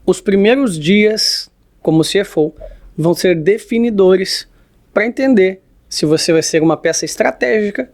Os primeiros dias como CFO vão ser definidores para entender se você vai ser uma peça estratégica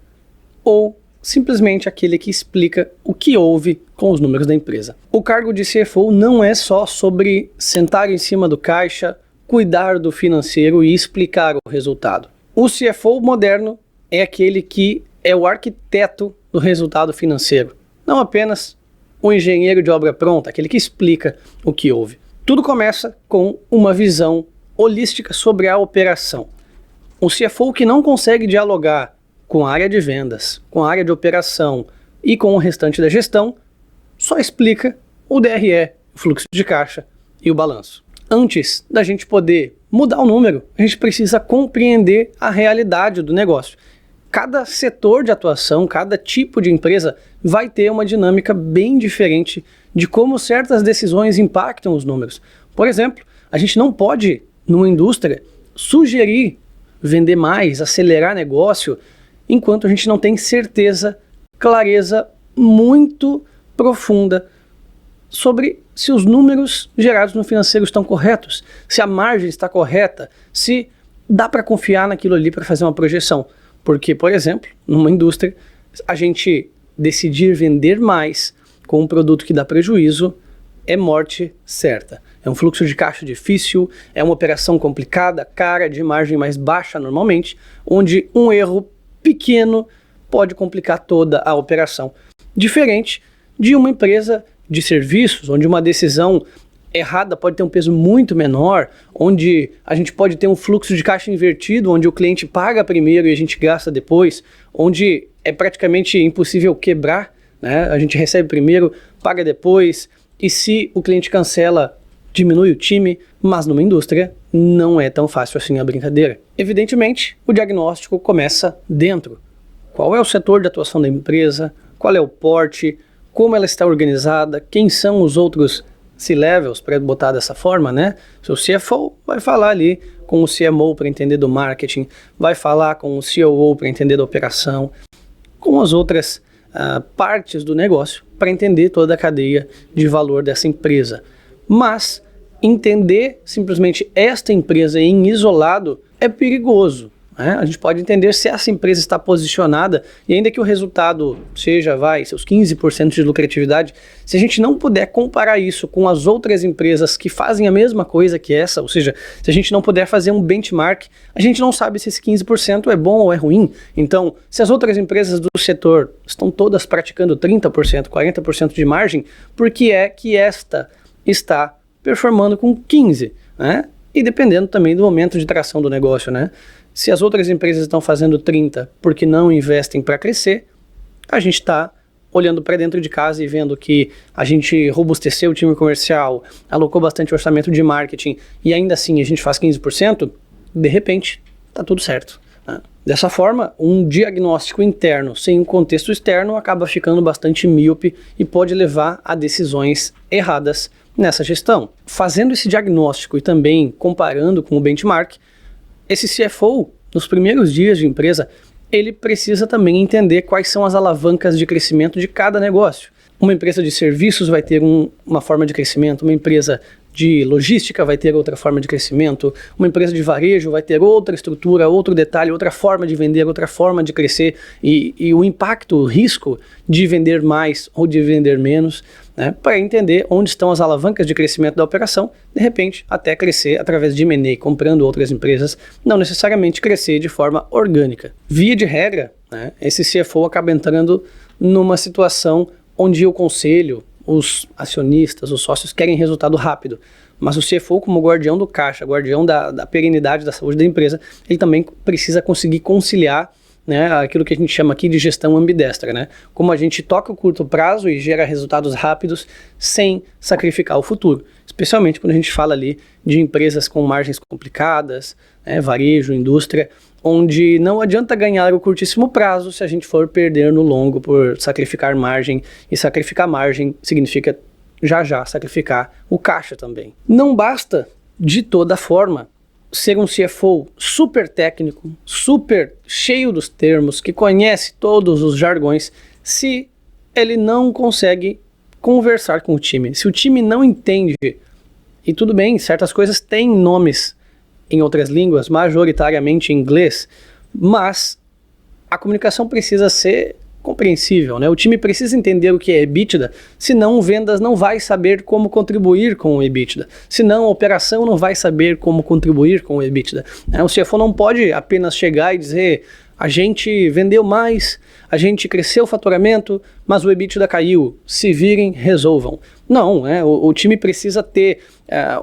ou simplesmente aquele que explica o que houve com os números da empresa. O cargo de CFO não é só sobre sentar em cima do caixa, cuidar do financeiro e explicar o resultado. O CFO moderno é aquele que é o arquiteto do resultado financeiro, não apenas o engenheiro de obra pronta, aquele que explica o que houve. Tudo começa com uma visão holística sobre a operação. Um CFO que não consegue dialogar com a área de vendas, com a área de operação e com o restante da gestão, só explica o DRE, o fluxo de caixa e o balanço. Antes da gente poder mudar o número, a gente precisa compreender a realidade do negócio. Cada setor de atuação, cada tipo de empresa vai ter uma dinâmica bem diferente de como certas decisões impactam os números. Por exemplo, a gente não pode, numa indústria, sugerir vender mais, acelerar negócio, enquanto a gente não tem certeza, clareza muito profunda sobre se os números gerados no financeiro estão corretos, se a margem está correta, se dá para confiar naquilo ali para fazer uma projeção. Porque, por exemplo, numa indústria, a gente decidir vender mais com um produto que dá prejuízo é morte certa. É um fluxo de caixa difícil, é uma operação complicada, cara, de margem mais baixa normalmente, onde um erro pequeno pode complicar toda a operação. Diferente de uma empresa de serviços, onde uma decisão errada pode ter um peso muito menor, onde a gente pode ter um fluxo de caixa invertido, onde o cliente paga primeiro e a gente gasta depois, onde é praticamente impossível quebrar, né? A gente recebe primeiro, paga depois, e se o cliente cancela, diminui o time, mas numa indústria não é tão fácil assim a brincadeira. Evidentemente, o diagnóstico começa dentro. Qual é o setor de atuação da empresa? Qual é o porte? Como ela está organizada? Quem são os outros C-levels, para botar dessa forma, né? Seu CFO vai falar ali com o CMO para entender do marketing, vai falar com o COO para entender da operação, com as outras partes do negócio para entender toda a cadeia de valor dessa empresa. Mas entender simplesmente esta empresa em isolado é perigoso. A gente pode entender se essa empresa está posicionada, e ainda que o resultado seja, seus 15% de lucratividade, se a gente não puder comparar isso com as outras empresas que fazem a mesma coisa que essa, ou seja, se a gente não puder fazer um benchmark, a gente não sabe se esse 15% é bom ou é ruim. Então, se as outras empresas do setor estão todas praticando 30%, 40% de margem, por que é que esta está performando com 15%, né? E dependendo também do momento de tração do negócio, né? Se as outras empresas estão fazendo 30% porque não investem para crescer, a gente está olhando para dentro de casa e vendo que a gente robusteceu o time comercial, alocou bastante orçamento de marketing e ainda assim a gente faz 15%, de repente está tudo certo, né? Dessa forma, um diagnóstico interno sem um contexto externo acaba ficando bastante míope e pode levar a decisões erradas nessa gestão. Fazendo esse diagnóstico e também comparando com o benchmark, esse CFO, nos primeiros dias de empresa, ele precisa também entender quais são as alavancas de crescimento de cada negócio. Uma empresa de serviços vai ter uma forma de crescimento, uma empresa de logística vai ter outra forma de crescimento, uma empresa de varejo vai ter outra estrutura, outro detalhe, outra forma de vender, outra forma de crescer e o impacto, o risco de vender mais ou de vender menos, né, para entender onde estão as alavancas de crescimento da operação, de repente até crescer através de M&A, comprando outras empresas, não necessariamente crescer de forma orgânica. Via de regra, né, esse CFO acaba entrando numa situação onde o conselho, os acionistas, os sócios querem resultado rápido, mas o CFO, como guardião do caixa, guardião da perenidade da saúde da empresa, ele também precisa conseguir conciliar, né, aquilo que a gente chama aqui de gestão ambidestra, né? Como a gente toca o curto prazo e gera resultados rápidos sem sacrificar o futuro, especialmente quando a gente fala ali de empresas com margens complicadas, né, varejo, indústria, onde não adianta ganhar o curtíssimo prazo se a gente for perder no longo por sacrificar margem, e sacrificar margem significa já sacrificar o caixa também. Não basta, de toda forma, ser um CFO super técnico, super cheio dos termos, que conhece todos os jargões, se ele não consegue conversar com o time. Se o time não entende E tudo bem, certas coisas têm nomes em outras línguas, majoritariamente em inglês, mas a comunicação precisa ser compreensível, né? O time precisa entender o que é EBITDA, senão o vendas não vai saber como contribuir com o EBITDA, senão a operação não vai saber como contribuir com o EBITDA. O CFO não pode apenas chegar e dizer: a gente vendeu mais, a gente cresceu o faturamento, mas o EBITDA caiu, se virem, resolvam. Não, o time precisa ter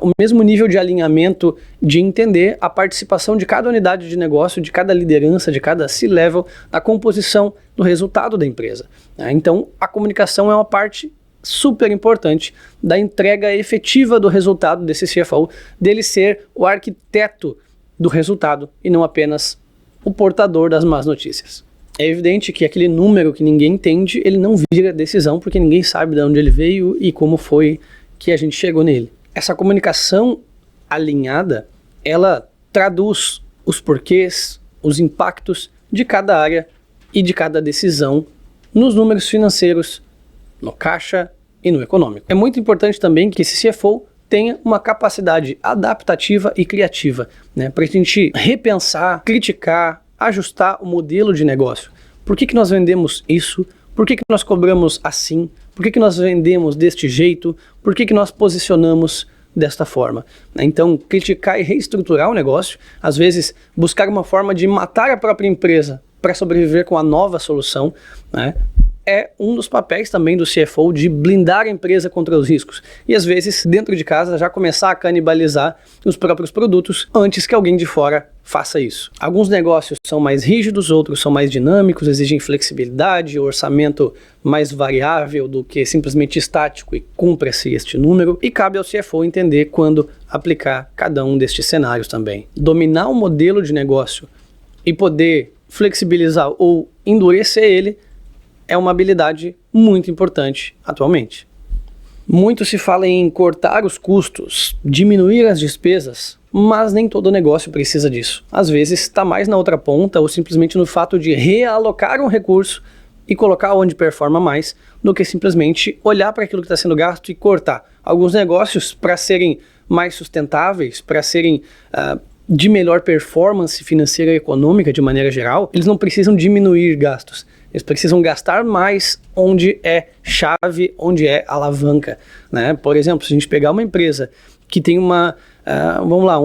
o mesmo nível de alinhamento, de entender a participação de cada unidade de negócio, de cada liderança, de cada C-level, na composição do resultado da empresa. Então, a comunicação é uma parte super importante da entrega efetiva do resultado desse CFO, dele ser o arquiteto do resultado e não apenas o portador das más notícias. É evidente que aquele número que ninguém entende, ele não vira decisão, porque ninguém sabe de onde ele veio e como foi que a gente chegou nele. Essa comunicação alinhada, ela traduz os porquês, os impactos de cada área e de cada decisão nos números financeiros, no caixa e no econômico. É muito importante também que esse CFO tenha uma capacidade adaptativa e criativa, né, para a gente repensar, criticar, ajustar o modelo de negócio. Por que nós vendemos isso? Por que nós cobramos assim? Por que nós vendemos deste jeito? Por que nós posicionamos desta forma? Então, criticar e reestruturar o negócio, às vezes buscar uma forma de matar a própria empresa para sobreviver com a nova solução, né, é um dos papéis também do CFO, de blindar a empresa contra os riscos. E às vezes, dentro de casa, já começar a canibalizar os próprios produtos antes que alguém de fora faça isso. Alguns negócios são mais rígidos, outros são mais dinâmicos, exigem flexibilidade, orçamento mais variável do que simplesmente estático e cumpra-se este número. E cabe ao CFO entender quando aplicar cada um destes cenários também. Dominar o modelo de negócio e poder flexibilizar ou endurecer ele é uma habilidade muito importante atualmente. Muito se fala em cortar os custos, diminuir as despesas, mas nem todo negócio precisa disso. Às vezes está mais na outra ponta ou simplesmente no fato de realocar um recurso e colocar onde performa mais, do que simplesmente olhar para aquilo que está sendo gasto e cortar. Alguns negócios, para serem mais sustentáveis, para serem de melhor performance financeira e econômica de maneira geral, eles não precisam diminuir gastos. Eles precisam gastar mais onde é chave, onde é alavanca, né? Por exemplo, se a gente pegar uma empresa que tem um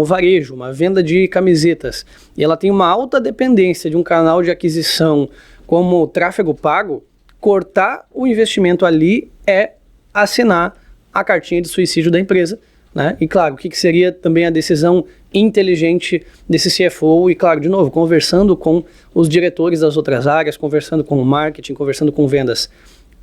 varejo, uma venda de camisetas, e ela tem uma alta dependência de um canal de aquisição como o tráfego pago, cortar o investimento ali é assinar a cartinha de suicídio da empresa, né? E claro, o que seria também a decisão inteligente desse CFO, e claro, de novo, conversando com os diretores das outras áreas, conversando com o marketing, conversando com vendas,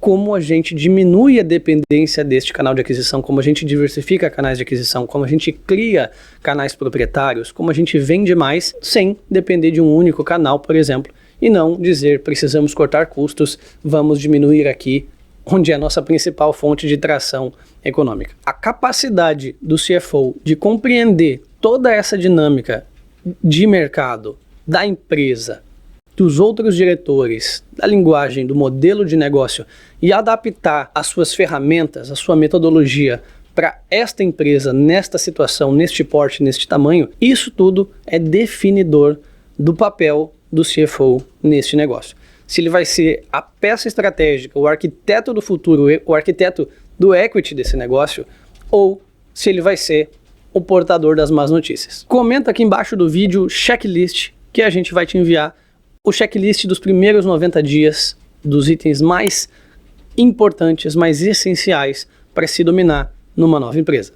como a gente diminui a dependência deste canal de aquisição, como a gente diversifica canais de aquisição, como a gente cria canais proprietários, como a gente vende mais sem depender de um único canal, por exemplo, e não dizer precisamos cortar custos, vamos diminuir aqui onde é a nossa principal fonte de tração econômica. A capacidade do CFO de compreender toda essa dinâmica de mercado, da empresa, dos outros diretores, da linguagem, do modelo de negócio e adaptar as suas ferramentas, a sua metodologia para esta empresa, nesta situação, neste porte, neste tamanho, isso tudo é definidor do papel do CFO neste negócio. Se ele vai ser a peça estratégica, o arquiteto do futuro, o arquiteto do equity desse negócio, ou se ele vai ser o portador das más notícias. Comenta aqui embaixo do vídeo checklist, que a gente vai te enviar o checklist dos primeiros 90 dias, dos itens mais importantes, mais essenciais para se dominar numa nova empresa.